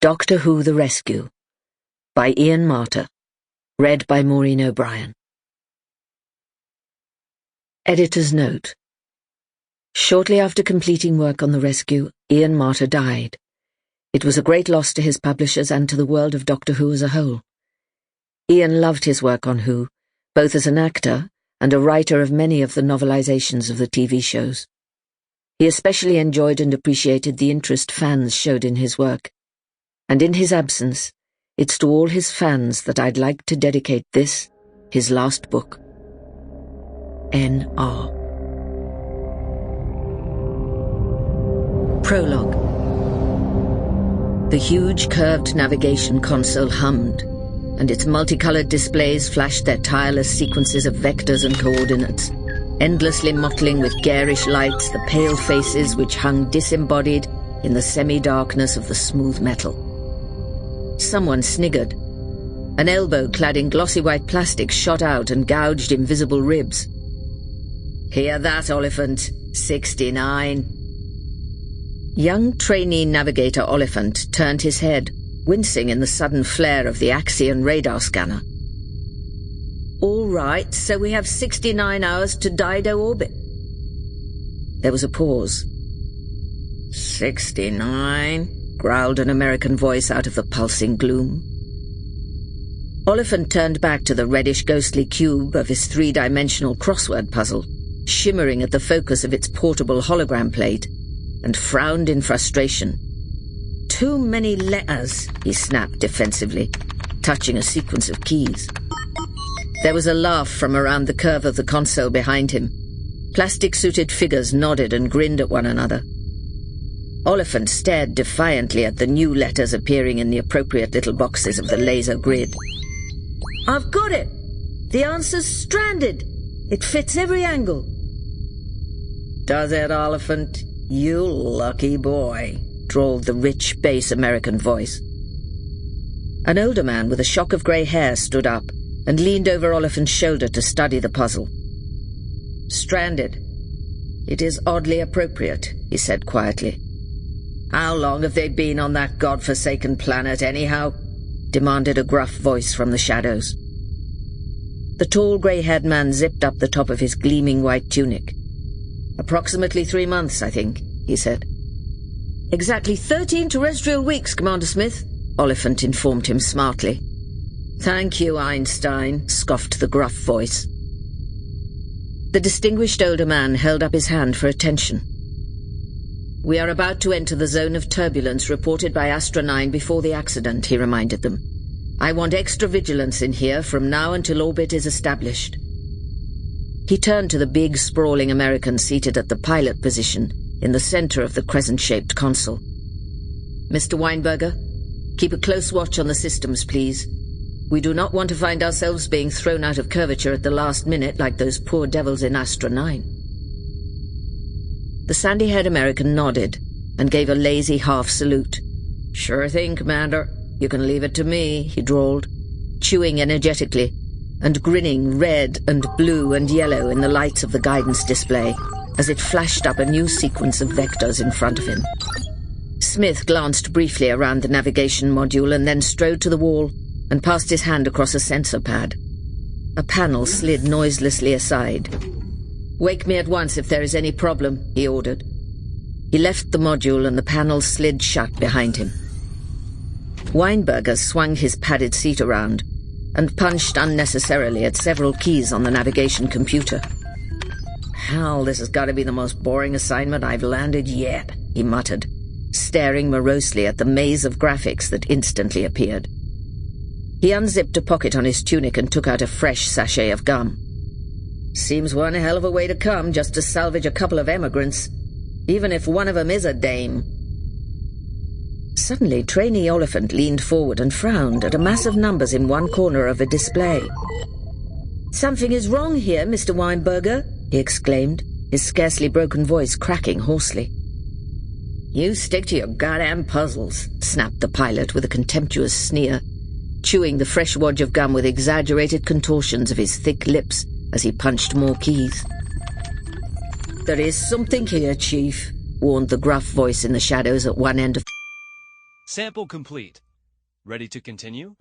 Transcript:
Doctor Who The Rescue by Ian Marter. Read by Maureen O'Brien. Editor's note. Shortly after completing work on The Rescue, Ian Marter died. It was a great loss to his publishers and to the world of Doctor Who as a whole. Ian loved his work on Who, both as an actor and a writer of many of the novelizations of the TV shows. He especially enjoyed and appreciated the interest fans showed in his work. And in his absence, it's to all his fans that I'd like to dedicate this, his last book. N.R. Prologue. The huge curved navigation console hummed, and its multicolored displays flashed their tireless sequences of vectors and coordinates, endlessly mottling with garish lights the pale faces which hung disembodied in the semi-darkness of the smooth metal. Someone sniggered. An elbow clad in glossy white plastic shot out and gouged invisible ribs. "Hear that, Oliphant? 69. Young trainee navigator Oliphant turned his head, wincing in the sudden flare of the Axion radar scanner. "All right, so we have 69 hours to Dido orbit." There was a pause. 69, growled an American voice out of the pulsing gloom. Oliphant turned back to the reddish ghostly cube of his three-dimensional crossword puzzle, shimmering at the focus of its portable hologram plate, and frowned in frustration. "Too many letters," he snapped defensively, touching a sequence of keys. There was a laugh from around the curve of the console behind him. Plastic-suited figures nodded and grinned at one another. Oliphant stared defiantly at the new letters appearing in the appropriate little boxes of the laser grid. "I've got it! The answer's stranded! It fits every angle!" "Does it, Oliphant? You lucky boy," drawled the rich, bass American voice. An older man with a shock of grey hair stood up and leaned over Oliphant's shoulder to study the puzzle. "Stranded. It is oddly appropriate," he said quietly. "How long have they been on that god-forsaken planet, anyhow?" demanded a gruff voice from the shadows. The tall, grey-haired man zipped up the top of his gleaming white tunic. "Approximately 3 months, I think," he said. "Exactly 13 terrestrial weeks, Commander Smith," Oliphant informed him smartly. "Thank you, Einstein," scoffed the gruff voice. The distinguished older man held up his hand for attention. "We are about to enter the zone of turbulence reported by Astra 9 before the accident," he reminded them. "I want extra vigilance in here from now until orbit is established." He turned to the big, sprawling American seated at the pilot position in the center of the crescent-shaped console. "Mr. Weinberger, keep a close watch on the systems, please. We do not want to find ourselves being thrown out of curvature at the last minute like those poor devils in Astra 9. The sandy-haired American nodded and gave a lazy half-salute. "Sure thing, Commander. You can leave it to me," he drawled, chewing energetically and grinning red and blue and yellow in the lights of the guidance display as it flashed up a new sequence of vectors in front of him. Smith glanced briefly around the navigation module and then strode to the wall and passed his hand across a sensor pad. A panel slid noiselessly aside. "Wake me at once if there is any problem," he ordered. He left the module and the panel slid shut behind him. Weinberger swung his padded seat around and punched unnecessarily at several keys on the navigation computer. "Hell, this has got to be the most boring assignment I've landed yet," he muttered, staring morosely at the maze of graphics that instantly appeared. He unzipped a pocket on his tunic and took out a fresh sachet of gum. "Seems one hell of a way to come just to salvage a couple of emigrants, even if one of them is a dame." Suddenly, trainee Oliphant leaned forward and frowned at a mass of numbers in one corner of a display. "Something is wrong here, Mr. Weinberger," he exclaimed, his scarcely broken voice cracking hoarsely. "You stick to your goddamn puzzles," snapped the pilot with a contemptuous sneer, chewing the fresh wad of gum with exaggerated contortions of his thick lips as he punched more keys. "There is something here, Chief," warned the gruff voice in the shadows at one end of Sample complete. Ready to continue?